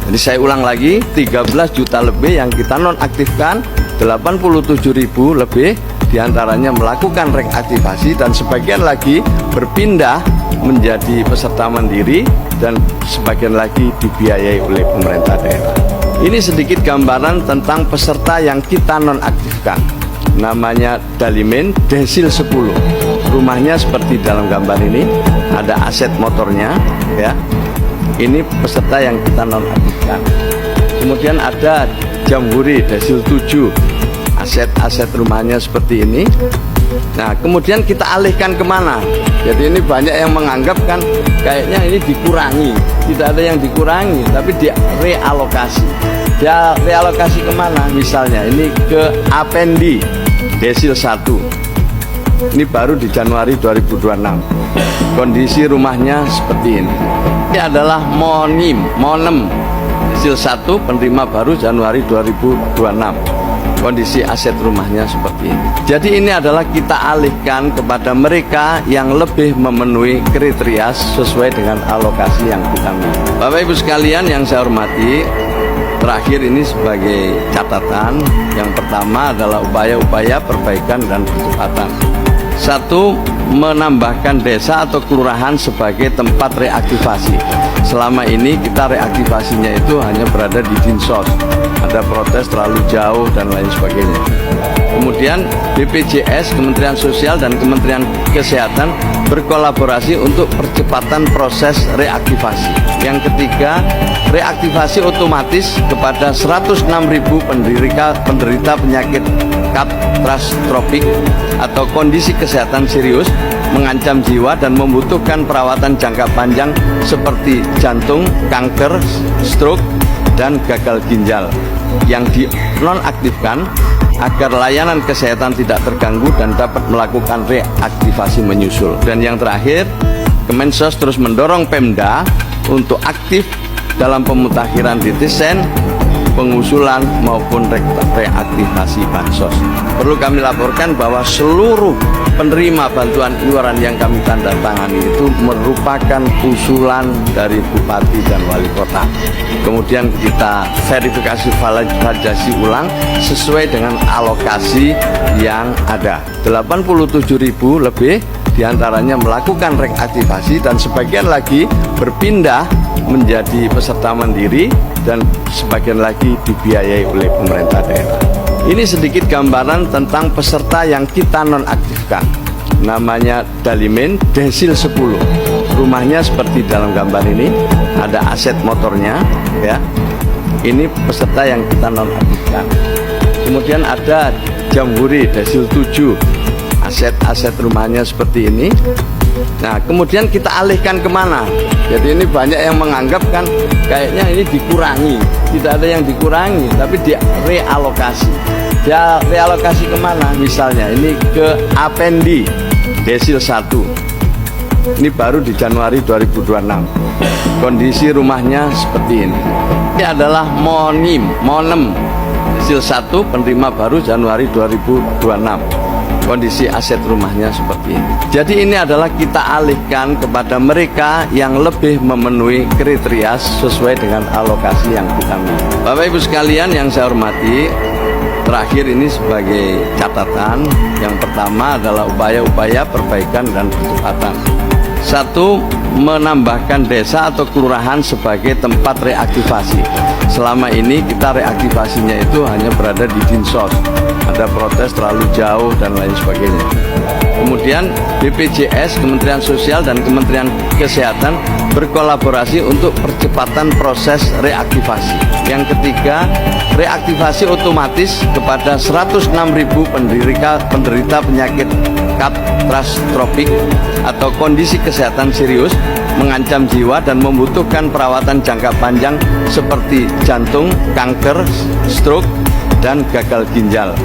Jadi saya ulang lagi, 13 juta lebih yang kita nonaktifkan, 87.000 lebih diantaranya melakukan reaktivasi dan sebagian lagi berpindah menjadi peserta mandiri dan sebagian lagi dibiayai oleh pemerintah daerah. Ini sedikit gambaran tentang peserta yang kita nonaktifkan. Namanya Dalimin Desil 10. Rumahnya seperti dalam gambar ini, ada aset motornya ya. Ini peserta yang kita nonaktifkan. Kemudian ada Jamhuri Desil 7. Aset-aset rumahnya seperti ini. Nah, kemudian kita alihkan kemana? Jadi ini banyak yang menganggap kan kayaknya ini dikurangi. Tidak ada yang dikurangi, tapi direalokasi. Dia realokasi kemana? Misalnya ini ke Apendi Desil 1. Ini baru di Januari 2026. Kondisi rumahnya seperti ini. Ini adalah Monem Desil 1, penerima baru Januari 2026. Kondisi aset rumahnya seperti ini. Jadi ini adalah kita alihkan kepada mereka yang lebih memenuhi kriteria sesuai dengan alokasi yang kita miliki. Bapak Ibu sekalian yang saya hormati, terakhir ini sebagai catatan, yang pertama adalah upaya-upaya perbaikan dan percepatan. Satu, menambahkan desa atau kelurahan sebagai tempat reaktivasi. Selama ini kita reaktivasinya itu hanya berada di Dinsos. Ada protes terlalu jauh dan lain sebagainya. Kemudian BPJS, Kementerian Sosial dan Kementerian Kesehatan berkolaborasi untuk percepatan proses reaktivasi. Yang ketiga, reaktivasi otomatis kepada 106.000 penderita penyakit katastrofik atau kondisi kesehatan serius, mengancam jiwa dan membutuhkan perawatan jangka panjang seperti jantung, kanker, stroke, dan gagal ginjal yang dinonaktifkan agar layanan kesehatan tidak terganggu dan dapat melakukan reaktivasi menyusul. Dan yang terakhir, Kemensos terus mendorong Pemda untuk aktif dalam pemutakhiran desain, pengusulan maupun reaktivasi bansos. Perlu kami laporkan bahwa seluruh penerima bantuan iuran yang kami tanda tangani itu merupakan usulan dari Bupati dan Wali Kota. Kemudian kita verifikasi validasi ulang sesuai dengan alokasi yang ada. 87.000 lebih diantaranya melakukan reaktivasi dan sebagian lagi berpindah menjadi peserta mandiri dan sebagian lagi dibiayai oleh pemerintah daerah. Ini sedikit gambaran tentang peserta yang kita nonaktifkan. Namanya Dalimin Desil 10. Rumahnya seperti dalam gambar ini, ada aset motornya ya. Ini peserta yang kita nonaktifkan. Kemudian ada Jamhuri Desil 7. Aset-aset rumahnya seperti ini. Nah, kemudian kita alihkan kemana? Jadi ini banyak yang menganggap kan kayaknya ini dikurangi. Tidak ada yang dikurangi, tapi direalokasi. Dia realokasi kemana? Misalnya ini ke Apendi Desil 1. Ini baru di Januari 2026. Kondisi rumahnya seperti ini. Ini adalah Monem Desil 1, penerima baru Januari 2026. Kondisi aset rumahnya seperti ini. Jadi ini adalah kita alihkan kepada mereka yang lebih memenuhi kriteria sesuai dengan alokasi yang kita miliki. Bapak Ibu sekalian yang saya hormati, terakhir ini sebagai catatan, yang pertama adalah upaya-upaya perbaikan dan percepatan. Satu, menambahkan desa atau kelurahan sebagai tempat reaktivasi. Selama ini kita reaktivasinya itu hanya berada di Dinsos. Ada protes terlalu jauh dan lain sebagainya. Kemudian BPJS, Kementerian Sosial dan Kementerian Kesehatan berkolaborasi untuk percepatan proses reaktivasi. Yang ketiga, reaktivasi otomatis kepada 106.000 penderita penyakit katastrofik atau kondisi kesehatan serius, mengancam jiwa dan membutuhkan perawatan jangka panjang seperti jantung, kanker, stroke, dan gagal ginjal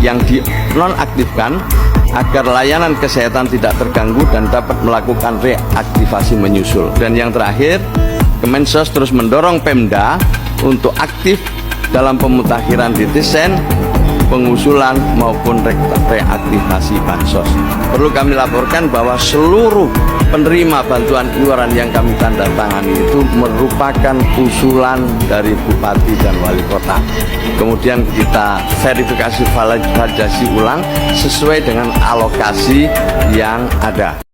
yang dinonaktifkan agar layanan kesehatan tidak terganggu dan dapat melakukan reaktivasi menyusul. Dan yang terakhir, Kemensos terus mendorong Pemda untuk aktif dalam pemutakhiran desain, pengusulan maupun reaktivasi bansos. Perlu kami laporkan bahwa seluruh penerima bantuan iuran yang kami tanda tangani itu merupakan usulan dari Bupati dan Wali Kota. Kemudian kita verifikasi validasi ulang sesuai dengan alokasi yang ada.